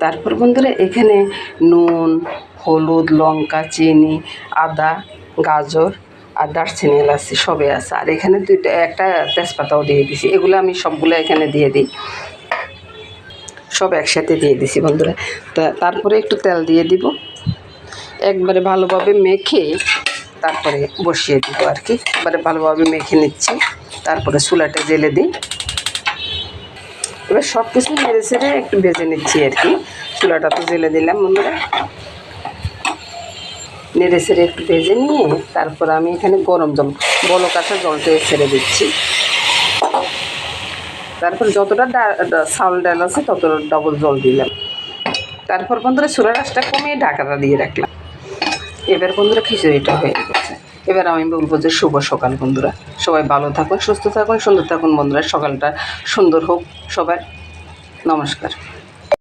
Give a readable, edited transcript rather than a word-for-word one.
তারপর বন্ধুরা এখানে নুন, হলুদ, লঙ্কা, চিনি, আদা, গাজর আর দারচিনি, এলাচি সবই আছে। আর এখানে একটা তেজপাতাও দিয়ে দিছি। এগুলো আমি সবগুলো এখানে দিয়ে দিই, সব একসাথে দিয়ে দিছি বন্ধুরা। তারপরে একটু তেল দিয়ে দিব, একবারে ভালোভাবে মেখে তারপরে বসিয়ে দিব আর কি। একবারে ভালোভাবে মেখে নিচ্ছি, তারপরে চুলাটা জ্বেলে দিই। এবার সব কিছু নেড়ে ছেড়ে একটু ভেজে নিচ্ছি আর কি। চুলাটা তো জ্বেলে দিলাম বন্ধুরা, নেড়ে ছেড়ে একটু ভেজে নিয়ে তারপর আমি এখানে গরম জল, বলক আসা জলটা ছেড়ে দিচ্ছি। তারপর যতটা চাউল ডাল আছে ততটা ডবল জল দিলাম। তারপর বন্ধুরা চুলার আঁচটা কমিয়ে ঢাকাটা দিয়ে রাখলাম। এবার বন্ধুরা খিচুড়িটা হয়ে গেছে। এবার আমি বলবো যে শুভ সকাল বন্ধুরা, সবাই ভালো থাকুন, সুস্থ থাকুন, সুন্দর থাকুন বন্ধুরা। সকালটা সুন্দর হোক সবার। নমস্কার।